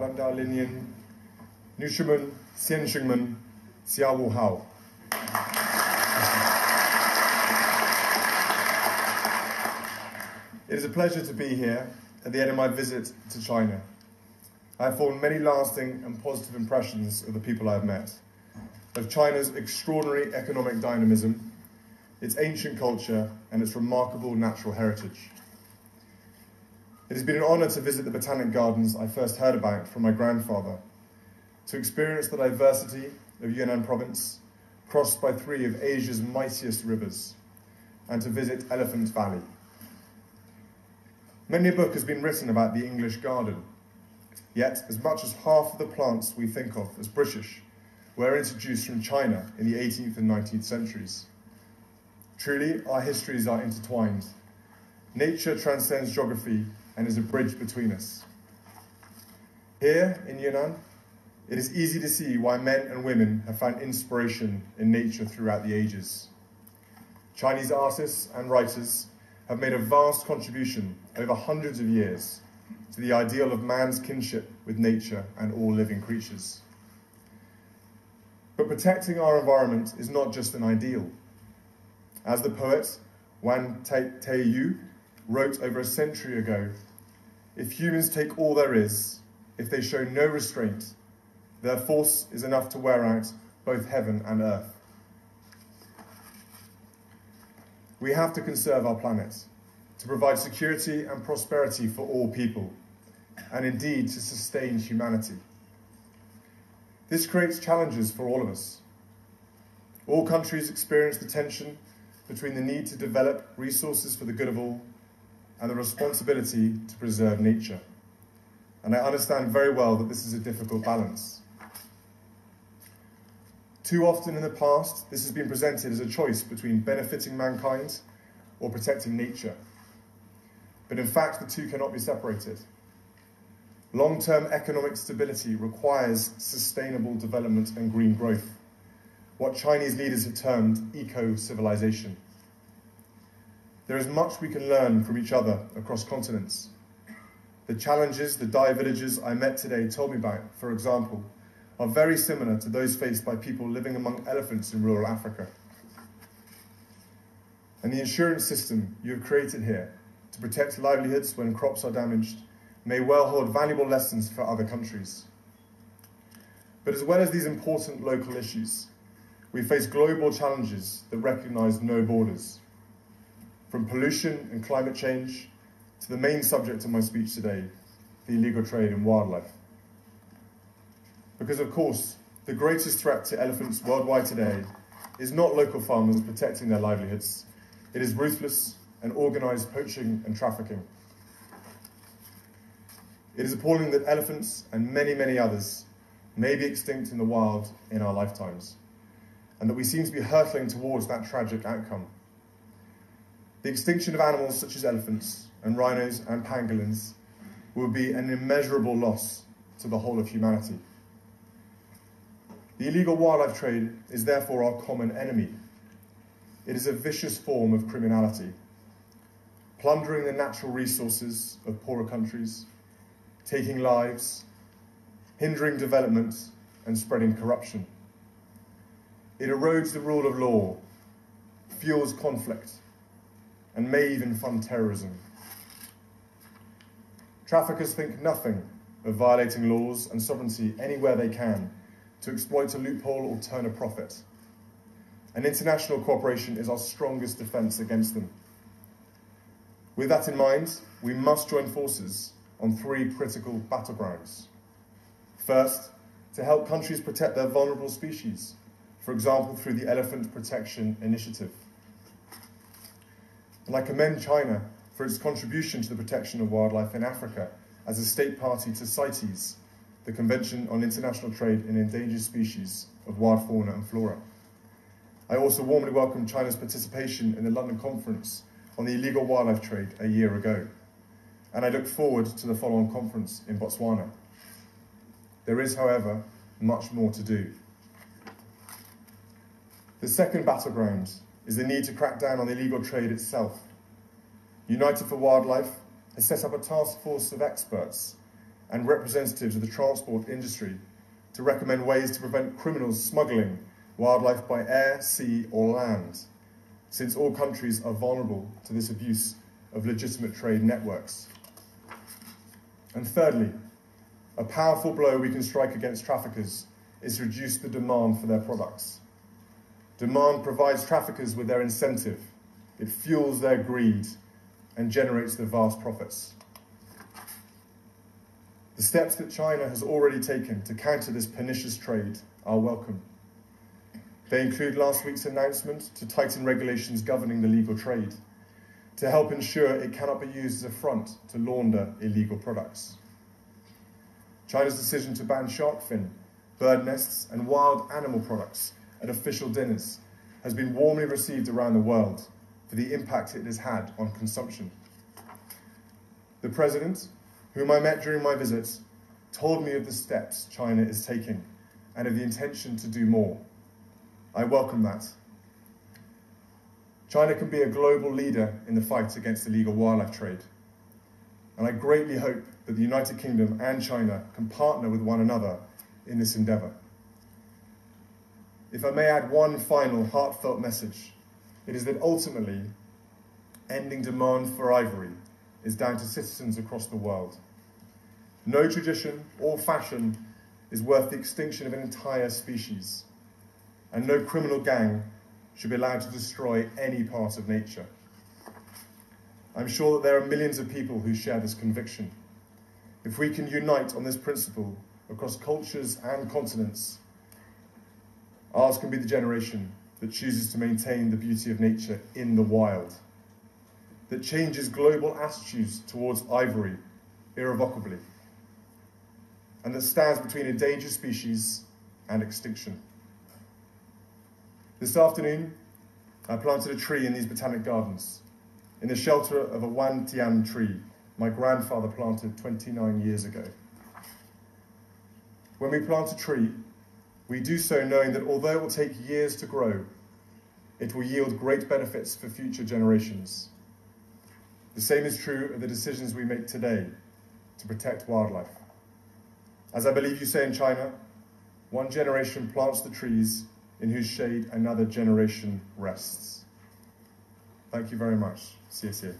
Linien, Nushimun, Xianshengmen, Xiaowu Hao. It is a pleasure to be here at the end of my visit to China. I have formed many lasting and positive impressions of the people I have met, of China's extraordinary economic dynamism, its ancient culture, and its remarkable natural heritage. It has been an honour to visit the botanic gardens I first heard about from my grandfather, to experience the diversity of Yunnan province, crossed by three of Asia's mightiest rivers, and to visit Elephant Valley. Many a book has been written about the English garden, yet as much as half of the plants we think of as British were introduced from China in the 18th and 19th centuries. Truly, our histories are intertwined. Nature transcends geography and is a bridge between us. Here in Yunnan, it is easy to see why men and women have found inspiration in nature throughout the ages. Chinese artists and writers have made a vast contribution over hundreds of years to the ideal of man's kinship with nature and all living creatures. But protecting our environment is not just an ideal. As the poet Wan Taiyu wrote over a century ago, if humans take all there is, if they show no restraint, their force is enough to wear out both heaven and earth. We have to conserve our planet, to provide security and prosperity for all people, and indeed to sustain humanity. This creates challenges for all of us. All countries experience the tension between the need to develop resources for the good of all and the responsibility to preserve nature. And I understand very well that this is a difficult balance. Too often in the past, this has been presented as a choice between benefiting mankind or protecting nature. But in fact, the two cannot be separated. Long-term economic stability requires sustainable development and green growth, what Chinese leaders have termed eco-civilization. There is much we can learn from each other across continents. The challenges the Dai villagers I met today told me about, for example, are very similar to those faced by people living among elephants in rural Africa. And the insurance system you have created here to protect livelihoods when crops are damaged may well hold valuable lessons for other countries. But as well as these important local issues, we face global challenges that recognise no borders. From pollution and climate change to the main subject of my speech today, the illegal trade in wildlife. Because of course, the greatest threat to elephants worldwide today is not local farmers protecting their livelihoods. It is ruthless and organised poaching and trafficking. It is appalling that elephants and many, many others may be extinct in the wild in our lifetimes, and that we seem to be hurtling towards that tragic outcome. The extinction of animals such as elephants and rhinos and pangolins will be an immeasurable loss to the whole of humanity. The illegal wildlife trade is therefore our common enemy. It is a vicious form of criminality, plundering the natural resources of poorer countries, taking lives, hindering development, and spreading corruption. It erodes the rule of law, fuels conflict, and may even fund terrorism. Traffickers think nothing of violating laws and sovereignty anywhere they can to exploit a loophole or turn a profit. And international cooperation is our strongest defence against them. With that in mind, we must join forces on three critical battlegrounds. First, to help countries protect their vulnerable species, for example, through the Elephant Protection Initiative. And I commend China for its contribution to the protection of wildlife in Africa as a state party to CITES, the Convention on International Trade in Endangered Species of Wild Fauna and Flora. I also warmly welcome China's participation in the London Conference on the illegal wildlife trade a year ago, and I look forward to the follow-on conference in Botswana. There is, however, much more to do. The second battleground is the need to crack down on the illegal trade itself. United for Wildlife has set up a task force of experts and representatives of the transport industry to recommend ways to prevent criminals smuggling wildlife by air, sea, or land, since all countries are vulnerable to this abuse of legitimate trade networks. And thirdly, a powerful blow we can strike against traffickers is to reduce the demand for their products. Demand provides traffickers with their incentive, it fuels their greed, and generates their vast profits. The steps that China has already taken to counter this pernicious trade are welcome. They include last week's announcement to tighten regulations governing the legal trade, to help ensure it cannot be used as a front to launder illegal products. China's decision to ban shark fin, bird nests, and wild animal products at official dinners has been warmly received around the world for the impact it has had on consumption. The President, whom I met during my visit, told me of the steps China is taking and of the intention to do more. I welcome that. China can be a global leader in the fight against illegal wildlife trade, and I greatly hope that the United Kingdom and China can partner with one another in this endeavour. If I may add one final heartfelt message, it is that ultimately, ending demand for ivory is down to citizens across the world. No tradition or fashion is worth the extinction of an entire species, and no criminal gang should be allowed to destroy any part of nature. I'm sure that there are millions of people who share this conviction. If we can unite on this principle across cultures and continents, ours can be the generation that chooses to maintain the beauty of nature in the wild, that changes global attitudes towards ivory irrevocably, and that stands between endangered species and extinction. This afternoon, I planted a tree in these botanic gardens, in the shelter of a Wantian tree my grandfather planted 29 years ago. When we plant a tree, we do so knowing that although it will take years to grow, it will yield great benefits for future generations. The same is true of the decisions we make today to protect wildlife. As I believe you say in China, one generation plants the trees in whose shade another generation rests. Thank you very much. 谢谢。